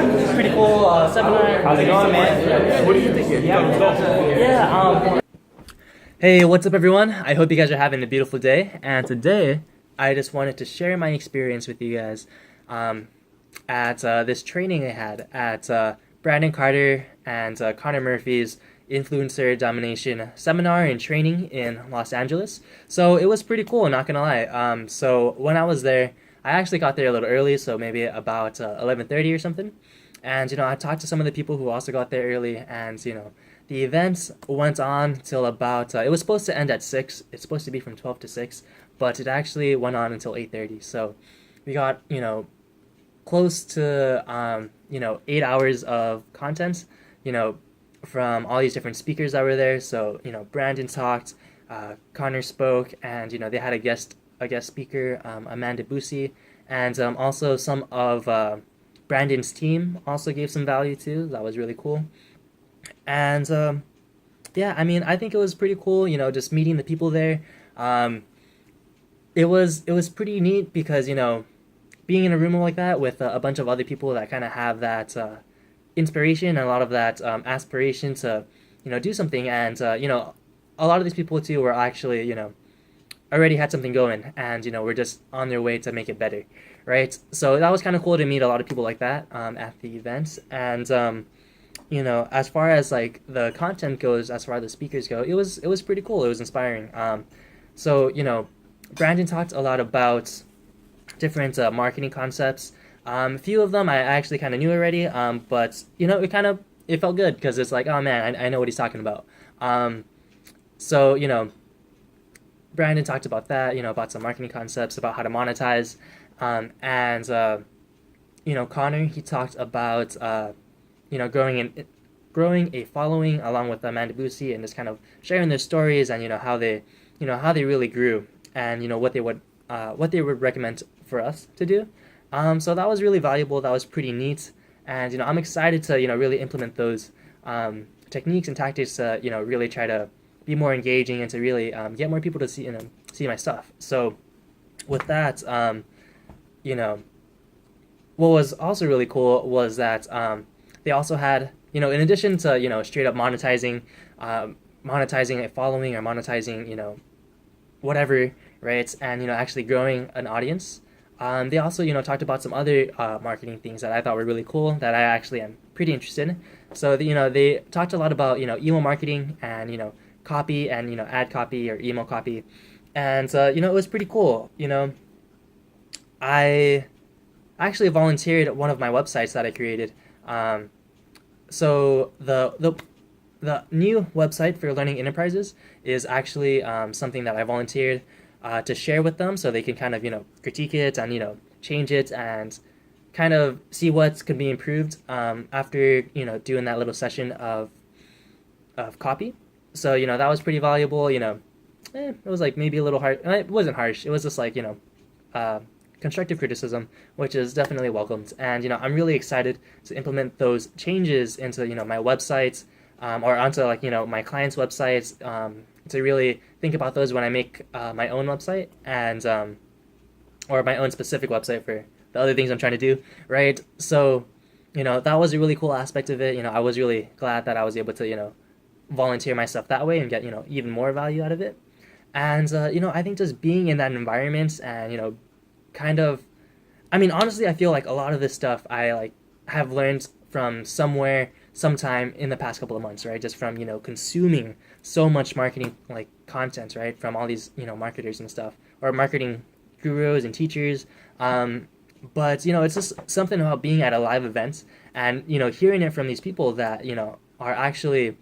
Pretty cool seminar. How's it going, man? What do you think? Yeah. Hey, what's up, everyone? I hope you guys are having a beautiful day. And today, I just wanted to share my experience with you guys at this training I had at Brandon Carter and Connor Murphy's Influencer Domination seminar and training in Los Angeles. So it was pretty cool, not gonna lie. So when I was there, I actually got there a little early, so maybe about 11:30 or something. And I talked to some of the people who also got there early, and the event went on till about it was supposed to end at 6. It's supposed to be from 12 to 6, but it actually went on until 8:30. So we got close to 8 hours of content, from all these different speakers that were there. So Brandon talked, Connor spoke, and they had a guest speaker, Amanda Bucci, and also some of Brandon's team also gave some value too. That was really cool. And yeah, I mean, I think it was pretty cool, just meeting the people there. It was pretty neat because being in a room like that with a bunch of other people that kind of have that inspiration and a lot of that aspiration to do something, and a lot of these people too were actually already had something going, and we're just on their way to make it better, right? So that was kind of cool to meet a lot of people like that at the event. And as far as like the content goes, as far as the speakers go, it was pretty cool. It was inspiring. So Brandon talked a lot about different marketing concepts. A few of them I actually kind of knew already, but it felt good because it's like, oh man, I know what he's talking about. So Brandon talked about that, about some marketing concepts, about how to monetize, and Connor, he talked about growing a following along with Amanda Bucci, and just kind of sharing their stories and how they really grew, and what they would recommend for us to do. So that was really valuable. That was pretty neat, and I'm excited to really implement those techniques and tactics to really try to be more engaging and to really get more people to see my stuff. So with that, what was also really cool was that they also had, in addition to straight up monetizing a following or monetizing whatever, right, and actually growing an audience. They also talked about some other marketing things that I thought were really cool that I actually am pretty interested in. So they talked a lot about email marketing and copy and ad copy or email copy, and it was pretty cool. I actually volunteered at one of my websites that I created. So the new website for learning enterprises is actually something that I volunteered to share with them, so they can kind of critique it and change it and kind of see what can be improved after doing that little session of copy. So that was pretty valuable. It was like maybe a little hard. It wasn't harsh. It was just like constructive criticism, which is definitely welcomed. And I'm really excited to implement those changes into my websites or onto my clients' websites, to really think about those when I make my own website and or my own specific website for the other things I'm trying to do, right? So that was a really cool aspect of it. I was really glad that I was able to volunteer myself that way and get even more value out of it. And I think just being in that environment and kind of, I mean, honestly, I feel like a lot of this stuff I have learned from somewhere sometime in the past couple of months, right? Just from consuming so much marketing content, right, from all these marketers and stuff, or marketing gurus and teachers. But it's just something about being at a live event and hearing it from these people that are actually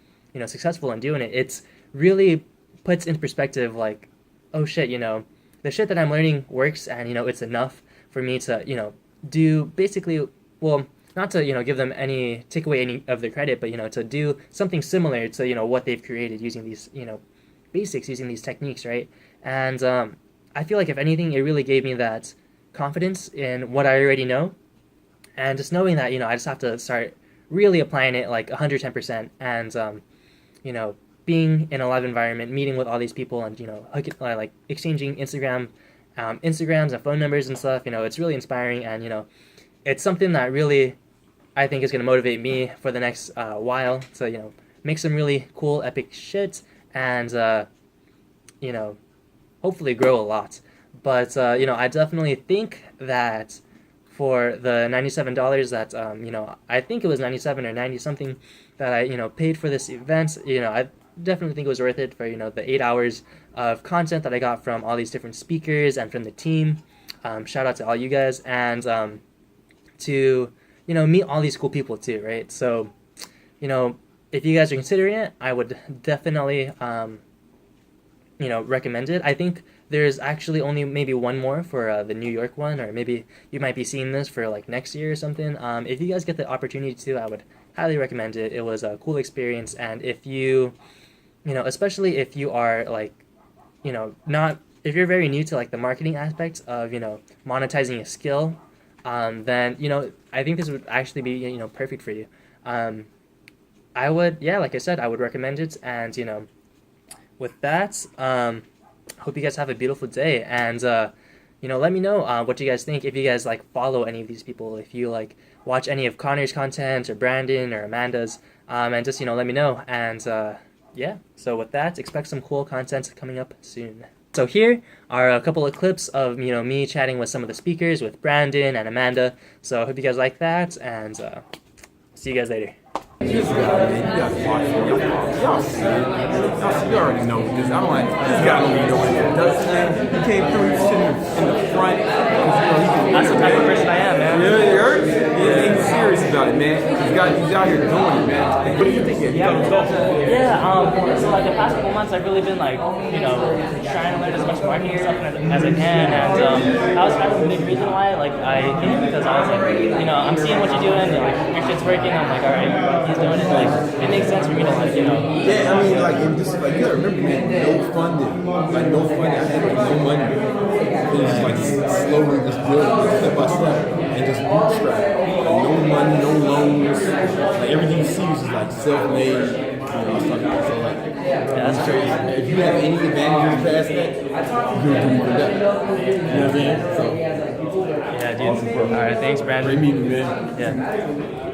successful in doing it. It's really puts into perspective oh shit, the shit that I'm learning works, and it's enough for me to do basically, well, not to take away any of the credit, but to do something similar to what they've created using these basics, using these techniques, right? And I feel like if anything, it really gave me that confidence in what I already know, and just knowing that I just have to start really applying it 110%, and being in a live environment, meeting with all these people, and exchanging Instagrams and phone numbers and stuff. It's really inspiring, and it's something that really I think is going to motivate me for the next while to, make some really cool, epic shit and, hopefully grow a lot. But, I definitely think that for the $97 that, I think it was 97 or 90 something that I, paid for this event, I definitely think it was worth it for, the 8 hours of content that I got from all these different speakers and from the team. Shout out to all you guys, and to, meet all these cool people too, right? So, if you guys are considering it, I would definitely, recommend it. I think there's actually only maybe one more for the New York one, or maybe you might be seeing this for like next year or something. If you guys get the opportunity to, I would highly recommend it. It was a cool experience, and if you, especially if you are like, not, if you're very new to like the marketing aspect of, monetizing a skill, then, I think this would actually be, perfect for you. I would, like I said, I would recommend it, and, with that, hope you guys have a beautiful day, and, let me know what you guys think, if you guys, like, follow any of these people, if you, like, watch any of Connor's content, or Brandon, or Amanda's, and just, let me know, and, so with that, expect some cool content coming up soon. So here are a couple of clips of, me chatting with some of the speakers, with Brandon and Amanda, so I hope you guys like that, and, see you guys later. This guy, man, you guys watch him. Y'all see it. You already know this. I don't like this guy. Don't even know what he does, man. He came through. He's sitting in the front. That's the type of person I am, man. Yeah, you heard? He's serious about it, man. He's out here doing it, man. What do you think? So like the past couple months, I've really been like, trying to learn as much marketing stuff as I can, and that was kind of a big reason why like I came, because I was like, I'm seeing what you're doing, and like your shit's working. I'm like, all right, he's doing it. Like it makes sense for me to like, Yeah, I mean, like, and just like you gotta remember, man, no funding, like no funding. I had like no money. It was just like slowly just building step by step and just bootstrap. Like, no money, no loans. Like everything you see is just like self-made. So like, that's true. if you have any advantages past that, you're doing even better. You know what I mean? So, Yeah, dude. All right, thanks, Brandon. great meeting, man. Yeah.